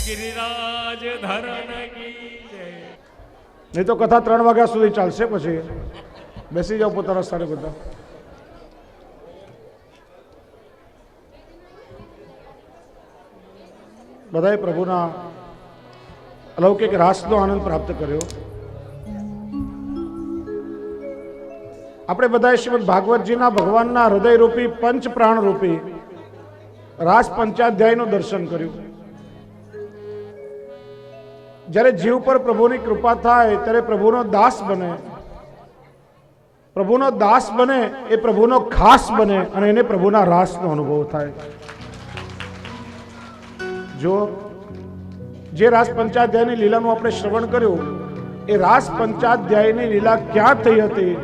गिरिराज धरण की जय। नहीं तो कथा 3 वाग्या सुधी चालशे। पछी बेसी जाओ पोताना स्थाने बधा। बधाए प्रभुना अलौकिक रासनो आनंद प्राप्त कर्यो। આપણે બધાએ શ્રીમદ ભાગવતજીના ભગવાનના હૃદયરૂપી પંચ પ્રાણ રૂપી રાસ પંચાધ્યાયનું દર્શન કર્યું। જ્યારે જીવ પર પ્રભુની કૃપા થાય ત્યારે પ્રભુનો દાસ બને। પ્રભુનો દાસ બને એ પ્રભુનો ખાસ બને અને એને પ્રભુના રાસનો અનુભવ થાય। જો જે રાસ પંચાધ્યાયની લીલાનું આપણે શ્રવણ કર્યું એ રાસ પંચાધ્યાયની લીલા ક્યાં થઈ હતી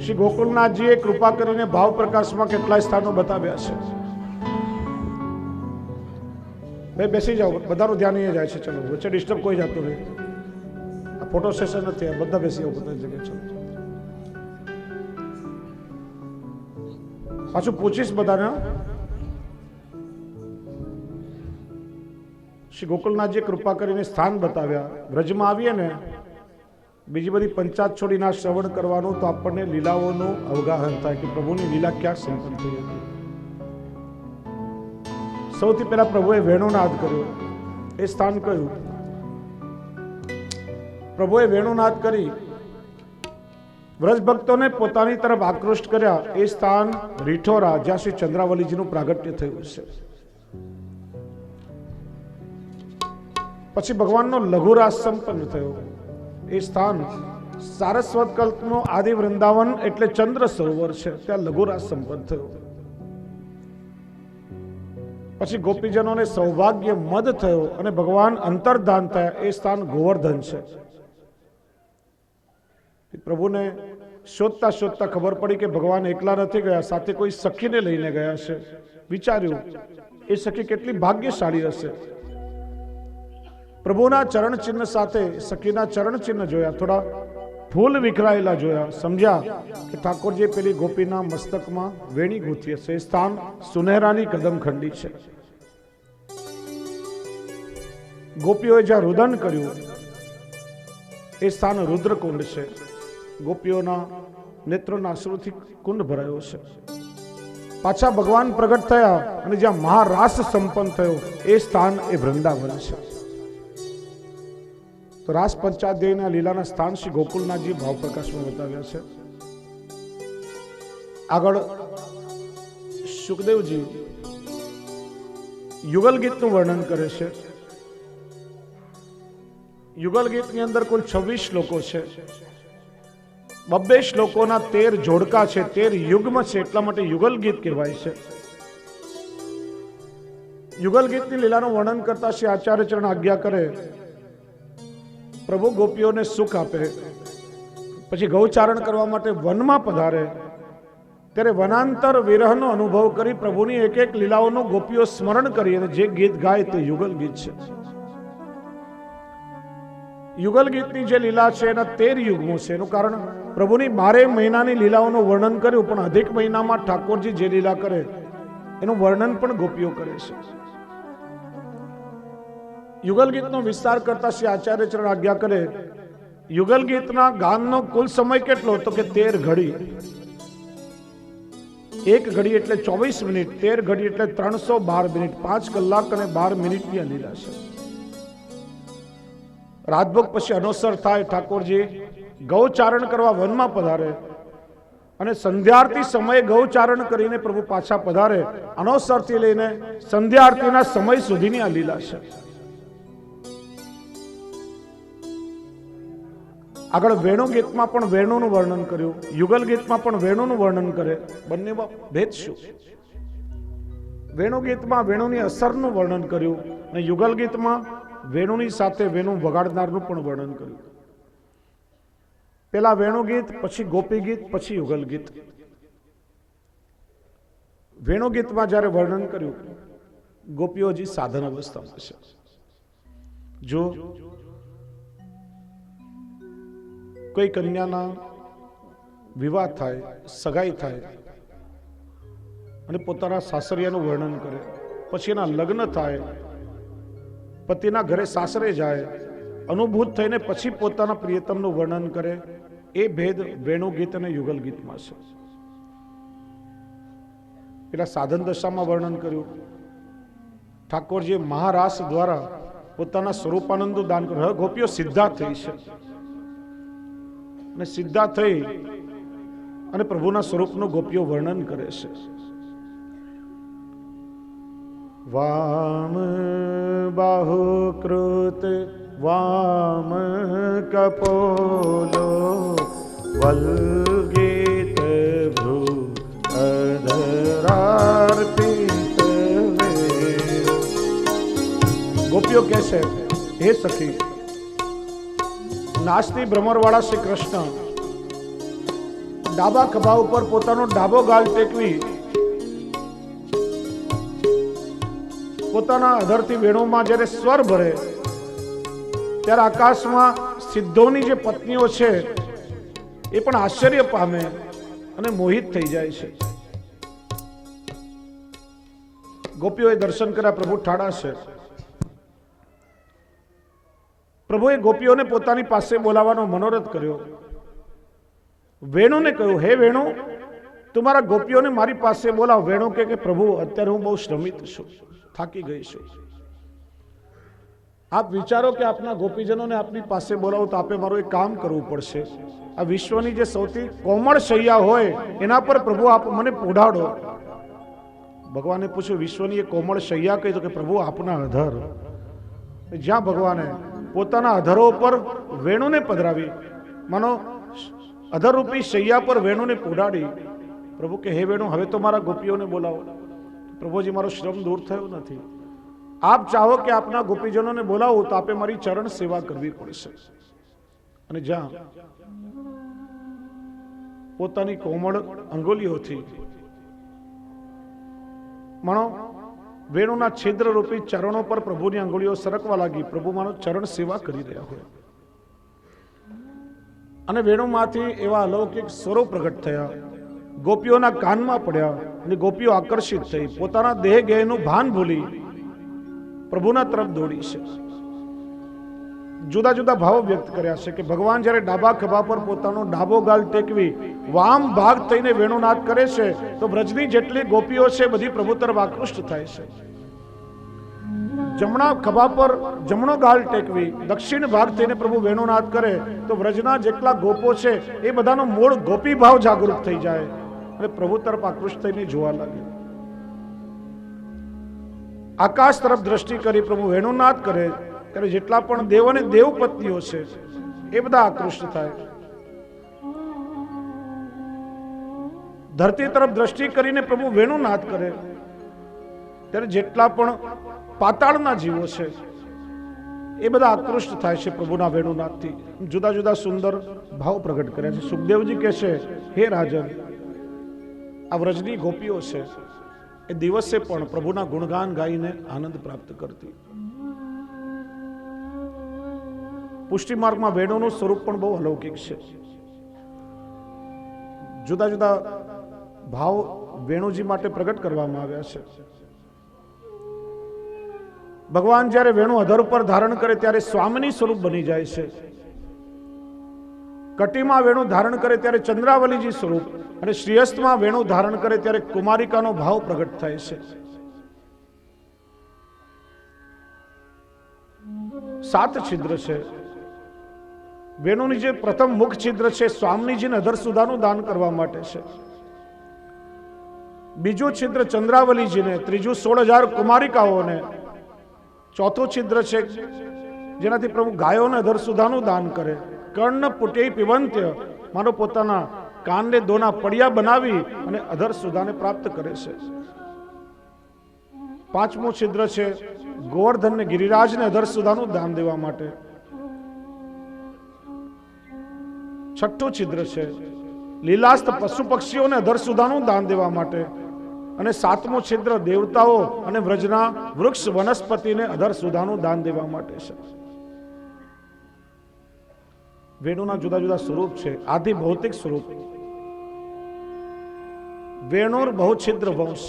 શ્રી ગોકુલનાથજીએ કૃપા કરીને ભાવ પ્રકાશમાં કેટલાય સ્થાનો બતાવ્યા છે। ભાઈ બેસી જાઓ, બધાનું ધ્યાન અહીંયા જાય છે। ચલો વચ્ચે ડિસ્ટર્બ કોઈ જાતું નહીં। આ ફોટો સેશન નથી, બધા બેસી જાઓ પોતાની જગ્યાએ। ચલો પાછું પૂછીશ બધાને। શ્રી ગોકુલનાથજીએ કૃપા કરીને સ્થાન બતાવ્યા। વ્રજમાં આવીએ ને બીજી બધી પંચાત છોડીને શ્રવણ કરવાનું તો આપણને લીલાઓનું અવગાહન થાય કે પ્રભુની લીલા ક્યાં સંપન્ન થઈ હતી। સૌથી પહેલા પ્રભુએ વેણુનાદ કર્યો, એ સ્થાન કયું? પ્રભુએ વેણુનાદ કરી વ્રજ ભક્તોને પોતાની તરફ આકૃષ્ટ કર્યા। એ સ્થાન રીઠોરા, જ્યાં શ્રી ચંદ્રાવલીજીનું પ્રાગટ્ય થયું છે। પછી ભગવાનનો લઘુરાસ સંપન્ન થયો। એ સ્થાન સારસ્વત કલ્પનું આદિ વૃંદાવન એટલે ચંદ્ર સરોવર છે, ત્યાં લઘુરાસ સંપન્ન થયો। પછી ગોપીજનોને સૌભાગ્ય મદ થયો અને ભગવાન અંતર્ધાન થયા। એ સ્થાન ગોવર્ધન છે। પ્રભુને શોધતા શોધતા ખબર પડી કે ભગવાન એકલા નથી ગયા, સાથે કોઈ સખીને લઈને ગયા છે। વિચાર્યું એ સખી કેટલી ભાગ્યશાળી હશે। પ્રભુના ચરણ ચિહ્ન સાથે સખીના ચરણ ચિહ્ન જોયા, થોડા ફૂલ વિખરાયેલા જોયા। સમજ્યા કે ઠાકોરજી પેલી ગોપીના મસ્તકમાં વેણી ગૂંથી હશે। એ સ્થાન સુનેહરાની કદમ ખંડી છે। ગોપીઓએ જ્યાં રુદન કર્યું એ સ્થાન રુદ્રકુંડ છે। ગોપીઓના નેત્રોના અશ્રુથી કુંડ ભરાયો છે। પાછા ભગવાન પ્રગટ થયા અને જ્યાં મહારાસ સંપન્ન થયો એ સ્થાન એ વૃંદાવન છે। તો રાસ પંચાધ્યાયના લીલાના સ્થાન શ્રી ગોકુલનાથજી ભાવ પ્રકાશમાં બતાવ્યા છે। આગળ સુખદેવજી યુગલ ગીતનું વર્ણન કરે છે। યુગલ ગીતની અંદર કુલ 26 શ્લોકો છે। 22 શ્લોકોના 13 જોડકા છે, 13 યુગ્મ છે, એટલા માટે યુગલ ગીત કહેવાય છે। યુગલ ગીતની લીલાનું વર્ણન કરતા શ્રી આચાર્ય ચરણ આજ્ઞા કરે, પ્રભુ ગોપીઓને સુખ આપે, પછી ગૌચારણ કરવા માટે વનમાં પધારે, ત્યારે વનાંતર વિરહનો અનુભવ કરી પ્રભુની એક એક લીલાઓનું ગોપીઓ સ્મરણ કરી અને જે ગીત ગાય તે યુગલ ગીત છે। યુગલ ગીતની જે લીલા છે એના 13 યુગમો છે। એનું કારણ પ્રભુની 12 મહિનાની લીલાઓનું વર્ણન કર્યું, પણ અધિક મહિનામાં ઠાકોરજી જે લીલા કરે એનું વર્ણન પણ ગોપીઓ કરે છે। યુગલ ગીતનો વિસ્તાર કરતા શ્રી આચાર્ય ચરણ આજ્ઞા કરે, યુગલ ગીતના ગાનનો કુલ સમય કેટલો? તો કે 13 ઘડી। 1 ઘડી એટલે 24 મિનિટ, 13 ઘડી એટલે 312 મિનિટ, 5 કલાક અને 12 મિનિટની આ લીલા છે। રાજભોગ પછી અનોસર થાય, ઠાકોરજી ગૌચારણ કરવા વનમાં પધારે અને સંધ્યાઆરતી સમયે ગૌચારણ કરીને પ્રભુ પાછા પધારે। અનોસરથી લઈને સંધ્યાઆરતીના સમય સુધીની આ લીલા છે। આગળ વેણુ ગીતમાં પણ વેણુનું વર્ણન કર્યું, યુગલ ગીતમાં પણ વેણુનું વર્ણન કરે। બંનેમાં ભેદ શું? વેણુ ગીતમાં વેણુની અસરનું વર્ણન કર્યું અને યુગલ ગીતમાં વેણુની સાથે વેણુ વગાડનારનું પણ વર્ણન કર્યું। પેલા વેણુ ગીત, પછી ગોપી ગીત, પછી યુગલ ગીત। વેણુ ગીતમાં જ્યારે વર્ણન કર્યું ગોપીઓજી સાધન અવસ્થામાં છે। જો કોઈ કન્યાના વિવાહ થાય, સગાઈ થાય અને પોતાના સાસરિયાનું વર્ણન કરે, પછી એના લગ્ન થાય પતિના ઘરે સાસરે જાય, અનુભૂત થઈને પછી પોતાના પ્રિયતમનું વર્ણન કરે, એ ભેદ વેણુ ગીત અને યુગલ ગીતમાં છે. પેલા સાધન દશામાં વર્ણન કર્યું. ઠાકોરજીએ મહારાસ દ્વારા પોતાના સ્વરૂપાનંદનું દાન કર્યું. હવે ગોપીઓ સિદ્ધા થઈ છે અને સિદ્ધા થઈ અને પ્રભુના સ્વરૂપનું ગોપીઓ વર્ણન કરે છે. વામ બાહુ કૃત વામ કપોલો વલ્ગીત ભ્રુ અધરાર્પિત. ગોપીઓ કહે છે, હે સખી, નાચતી ભ્રમરવાળા શ્રી કૃષ્ણ ડાબા ખભા ઉપર પોતાનો ડાબો ગાલ ટેકવી પોતાના અધરથી વેણુમાં જ્યારે સ્વર ભરે ત્યારે આકાશમાં સિદ્ધોની જે પત્નીઓ છે એ પણ આશ્ચર્ય પામે અને મોહિત થઈ જાય છે. ગોપીઓએ દર્શન કર્યા, પ્રભુ ઠાડા છે. પ્રભુએ ગોપીઓને પોતાની પાસે બોલાવવાનો મનોરથ કર્યો. વેણુને કહ્યું, હે વેણુ, તમારા ગોપીઓને મારી પાસે બોલાવ. વેણુ કે પ્રભુ, અત્યારે હું બહુ શ્રમિત છું, થાકી ગઈ છું. આપ વિચારો કે આપના ગોપીજનોને આપની પાસે બોલાવો તો આપે મારું એક કામ કરવું પડશે. આ વિશ્વની જે સૌથી કોમળ શૈયા હોય એના પર પ્રભુ આપ મને પોઢાડો. ભગવાને પૂછ્યું, વિશ્વની એ કોમળ શૈયા કઈ? તો કે પ્રભુ આપના અધર. જ્યાં ભગવાને પોતાના અધરો પર વેણુને પધરાવી, માનો અધરરૂપી શૈયા પર વેણુને પોઢાડી, પ્રભુ કે હે વેણુ, હવે તો મારા ગોપીઓને બોલાવો. પ્રભુજી, મારો શ્રમ દૂર થયો નથી. આપ ચાહો કે આપના ગોપીજનોને બોલાવો તો આપે મારી ચરણ સેવા કરવી પડશે. અને જ્યાં પોતાની કોમળ અંગુલીઓથી માનો વેણુના છિદ્ર રૂપી ચરણો પર પ્રભુની અંગુલીઓ સરકવા લાગી. પ્રભુ માનો ચરણ સેવા કરી રહ્યા હોય અને વેણુમાંથી એવા અલૌકિક સ્વરો પ્રગટ થયા, ગોપીઓના કાનમાં પડ્યા અને ગોપીઓ આકર્ષિત થઈ, પોતાના દેહ ગેહનું ભાન ભૂલી પ્રભુના તરફ દોડી છે. જુદા જુદા ભાવો વ્યક્ત કર્યા છે કે ભગવાન જ્યારે ડાબા ખભા પર પોતાનો ડાબો ગાલ ટેકવી વામ ભાગ થઈને વેણુનાદ કરે છે તો બ્રજની જેટલી ગોપીઓ છે બધી પ્રભુ તરફ આકૃષ્ટ થાય છે. જમણા ખભા પર જમણો ગાલ ટેકવી દક્ષિણ ભાગ થઈને પ્રભુ વેણુનાદ કરે તો બ્રજના જેટલા ગોપો છે એ બધાનો મૂળ ગોપી ભાવ જાગૃત થઈ જાય અને પ્રભુ તરફ આકૃષ્ટ થઈને જોવા લાગે. આકાશ તરફ દ્રષ્ટિ કરી પ્રભુ વેણુનાદ કરે ત્યારે જેટલા પણ દેવ અને દેવ પત્નીઓ છે એ બધા આકૃષ્ટ થાય. ધરતી તરફ દ્રષ્ટિ કરીને પ્રભુ વેણુનાદ કરે ત્યારે જેટલા પણ પાતાળના જીવો છે એ બધા આકૃષ્ટ થાય છે પ્રભુના વેણુનાદથી. જુદા જુદા સુંદર ભાવ પ્રગટ કર્યા છે. સુખદેવજી કહે છે, હે રાજન, આ વ્રજની ગોપીઓ છે એ દિવસે પણ પ્રભુના ગુણગાન ગાઈને આનંદ પ્રાપ્ત કરતી. પુષ્ટિ માર્ગમાં વેણુનું સ્વરૂપ પણ બહુ અલૌકિક છે. જુદા જુદા ભાવ વેણુજી માટે પ્રગટ કરવામાં આવ્યા છે. ભગવાન જ્યારે વેણુ અધર ઉપર ધારણ કરે ત્યારે સ્વામિની સ્વરૂપ બની જાય છે. કટીમાં વેણુ ધારણ કરે ત્યારે ચંદ્રાવલીજી સ્વરૂપ અને શ્રીહસ્તમાં વેણુ ધારણ કરે ત્યારે કુમારિકાનો ભાવ પ્રગટ થાય છે. 7 છિદ્ર છે. વેણુની જે પ્રથમ મુખ છિદ્ર છે સ્વામીજીને અધર સુધાનું દાન કરવા માટે છે. બીજું છિદ્ર ચંદ્રાવલીજીને, ત્રીજું 16,000 કુમારિકાઓને, ચોથું છિદ્ર છે જેનાથી પ્રભુ ગાયોને અધર સુધાનું દાન કરે. કર્ણ પુટે પિબંત્ય, માનો પોતાના કાનને દોના પડિયા બનાવી અને અધર સુધાને પ્રાપ્ત કરે છે. 5મું છિદ્ર છે ગોવર્ધનને ગિરિરાજને અધર સુધાનું દાન દેવા માટે. 6ઠું છિદ્ર છે લીલાસ્ત પશુ પક્ષીઓને અધર સુધાનું દાન દેવા માટે. અને 7મું છિદ્ર દેવતાઓ અને વ્રજના વૃક્ષ વનસ્પતિને અધર સુધાનું દાન દેવા માટે છે. વેણુના જુદા જુદા સ્વરૂપ છે. આદિ ભૌતિક સ્વરૂપ વેણુર બહુછિદ્ર વંશ.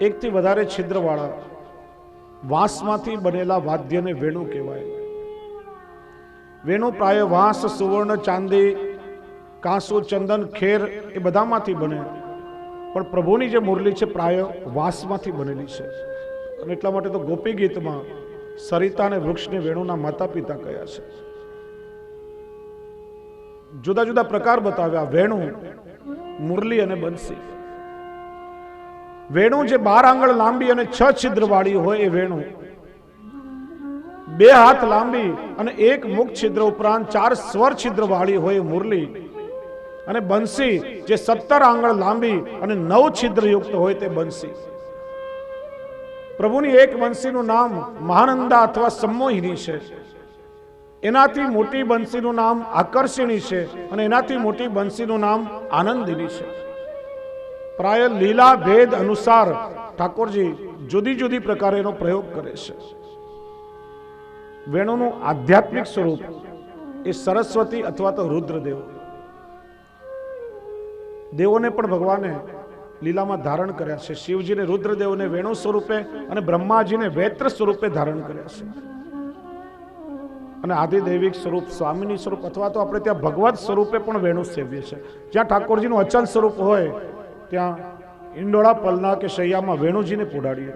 એકથી વધારે છિદ્રવાળા વાંસમાંથી બનેલા વાદ્યને વેણુ કહેવાય. વેણુ પ્રાય વાંસ, સુવર્ણ, ચાંદી, કાંસુ, ચંદન, ખેર એ બધામાંથી બને, પણ પ્રભુની જે મુરલી છે પ્રાય વાંસમાંથી બનેલી છે. અને એટલા માટે તો ગોપી ગીતમાં સરિતા અને વૃક્ષને વેણુના માતા પિતા કહ્યા છે. જુદા જુદા પ્રકાર બતાવ્યા: વેણુ, મુરલી અને બંસી. વેણુ જે 12 આંગળ લાંબી અને 6 છિદ્ર વાળી હોય એ વેણુ, 2 હાથ લાંબી અને 1 મુખ છિદ્ર ઉપરાંત 4 સ્વર છિદ્ર વાળી હોય એ મુરલી. અને બંસી જે 17 આંગળ લાંબી અને 9 છિદ્ર યુક્ત હોય તે બંસી. પ્રભુની એક બંસીનું નામ મહાનંદા અથવા સંમોહિની છે. એનાથી મોટી બંસીનું નામ આકર્ષિણી છે અને એનાથી મોટી બંસીનું નામ આનંદિની છે. પ્રાય લીલા ભેદ અનુસાર ઠાકોરજી જુદી જુદી પ્રકારે એનો પ્રયોગ કરે છે. વેણુનું આધ્યાત્મિક સ્વરૂપ એ સરસ્વતી અથવા તો રુદ્રદેવ. દેવોને પણ ભગવાને લીલામાં ધારણ કર્યા છે. શિવજીને રુદ્રદેવને વેણુ સ્વરૂપે અને બ્રહ્માજીને વેત્ર સ્વરૂપે ધારણ કર્યા છે. અને આદિદૈવિક સ્વરૂપ, સ્વામીની સ્વરૂપ અથવા તો આપણે ત્યાં ભગવત સ્વરૂપે પણ વેણુ સેવીએ છીએ. જ્યાં ઠાકોરજીનું અચલ સ્વરૂપ હોય ત્યાં ઈંડોળા પલના કે શૈયામાં વેણુજીને પોડાડીએ.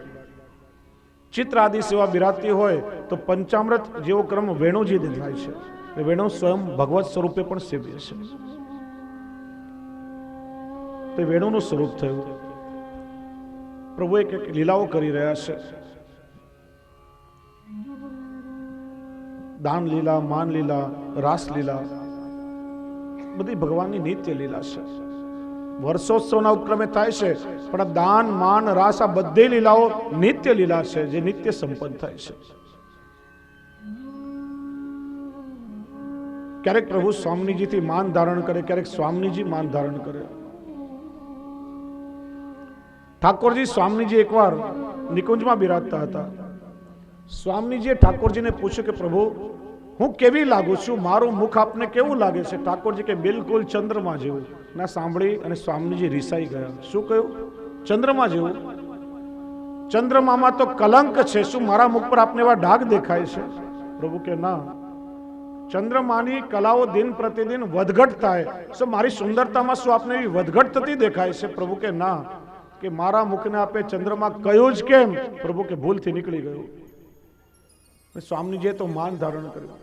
ચિત્ર આદિ સેવા બિરાતી હોય તો પંચામૃત જેવો ક્રમ વેણુજીને થાય છે. વેણુ સ્વયં ભગવત સ્વરૂપે પણ સેવીએ છે. તે વેણુનું સ્વરૂપ થયું. પ્રભુ એક લીલાઓ કરી રહ્યા છે. દાન લીલા, માન લીલા, રાસ લીલા, બધી ભગવાનની નિત્ય લીલા છે. વર્ષોત્સવના ઉપક્રમે થાય છે, પણ દાન, માન, રાસ આ બધી લીલાઓ નિત્ય લીલા છે, જે નિત્ય સંપન્ન થાય છે. ક્યારેક પ્રભુ સ્વામીજીથી માન ધારણ કરે, ક્યારેક સ્વામીજી માન ધારણ કરે. ઠાકોરજી સ્વામીજી એકવાર નિકુંજમાં બિરાજતા હતા. સ્વામીજીએ ઠાકોરજીને પૂછ્યું કે પ્રભુ, હું કેવી લાગુ છું? મારું મુખ આપને કેવું લાગે છે? ઠાકોરજી કે બિલકુલ ચંદ્રમા જેવું. ના સાંભળી અને સ્વામીજી રિસાઈ ગયા. શું કહ્યું? ચંદ્રમા જેવું? ચંદ્રમામાં તો કલંક છે, શું મારા મુખ પર આપને એવા ડાઘ દેખાય છે? પ્રભુ કે ના, ચંદ્રમાની કલાઓ દિન પ્રતિદિન વધઘટ થાય, શું મારી સુંદરતામાં શું આપને એવી વધઘટ થતી દેખાય છે? પ્રભુ કે ના, કે મારા મુખને આપે ચંદ્રમા કહ્યું જ કેમ? પ્રભુ કે ભૂલથી નીકળી ગયું. સ્વામીજીએ તો માન ધારણ કર્યું.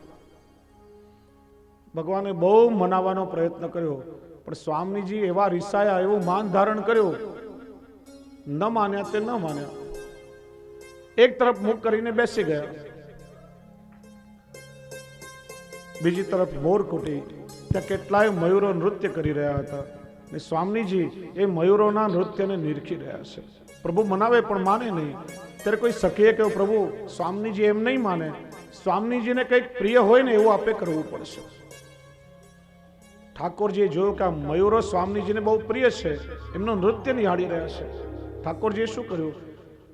ભગવાને બહુ મનાવવાનો પ્રયત્ન કર્યો, પણ સ્વામીજી એવા રિસાયા, એવું માન ધારણ કર્યું, ન માન્યા તે ન માન્યા. એક તરફ મુખ કરીને બેસી ગયા, બીજી તરફ મોરકુટી, ત્યાં કેટલાય મયુરો નૃત્ય કરી રહ્યા હતા. ને સ્વામીજી એ મયુરોના નૃત્યને નિરખી રહ્યા છે. પ્રભુ મનાવે પણ માને નહીં. ત્યારે કોઈ સખીએ કહ્યું, પ્રભુ સ્વામીજી એમ નહીં માને, સ્વામીજીને કંઈક પ્રિય હોય ને એવું આપે કરવું પડશે. ઠાકોરજીએ જોયું કે આ મયુરો સ્વામીજીને બહુ પ્રિય છે, એમનું નૃત્ય નિહાળી રહ્યા છે. ઠાકોરજીએ શું કર્યું?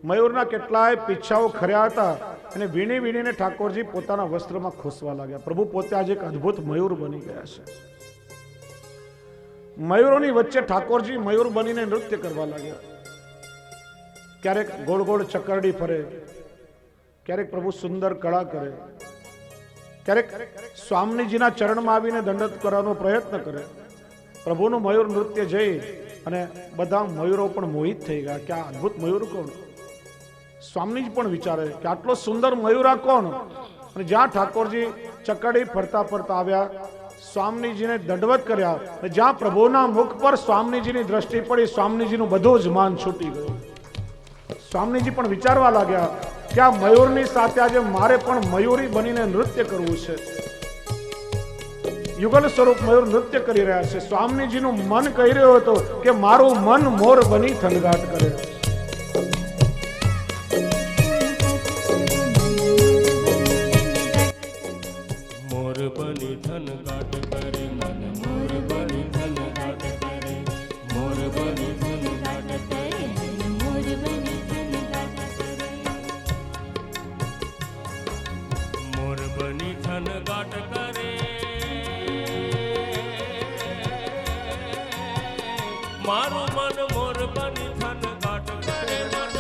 મયુરના કેટલાય પીછાઓ ખર્યા હતા અને વીણી વીણીને ઠાકોરજી પોતાના વસ્ત્રમાં ખોસવા લાગ્યા. પ્રભુ પોતે આજે એક અદ્ભુત મયુર બની ગયા છે. મયુરોની વચ્ચે ઠાકોરજી મયુર બનીને નૃત્ય કરવા લાગ્યા. ક્યારેક ગોળ ગોળ ચકરડી ફરે, ક્યારેક પ્રભુ સુંદર કળા કરે, ક્યારેક સ્વામીજીના ચરણમાં આવીને દંડવત કરવાનો પ્રયત્ન કરે. પ્રભુનું મયુર નૃત્ય જઈ અને બધા મયુરો પણ મોહિત થઈ ગયા કે આ અદ્ભુત મયુર કોણ? સ્વામીજી પણ વિચારે કે આટલો સુંદર મયુર આ કોણ? અને જ્યાં ઠાકોરજી ચકરડી ફરતા ફરતા આવ્યા, સ્વામીજીને દંડવત કર્યા, જ્યાં પ્રભુના મુખ પર સ્વામીજીની દ્રષ્ટિ પડી, સ્વામીજીનું બધું જ માન છૂટી ગયું. સ્વામીજી પણ વિચારવા લાગ્યા કે આ મયુરની સાથે આજે મારે પણ મયુરી બનીને નૃત્ય કરવું છે. યુગલ સ્વરૂપ મયુર નૃત્ય કરી રહ્યા છે. સ્વામીજીનું મન કહી રહ્યો હતો કે મારું મન મોર બની થનગાટ કરે. મોર બની થનગાટ કરે, મન મોર બની થનગાટ કરે, મોર બની થનગાટ કરે, મોર બની થનગાટ કરે, મોર બની થનગાટ કરે, મારું મન મોર બની થનગાટ કરે, મન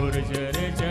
ગુર્જર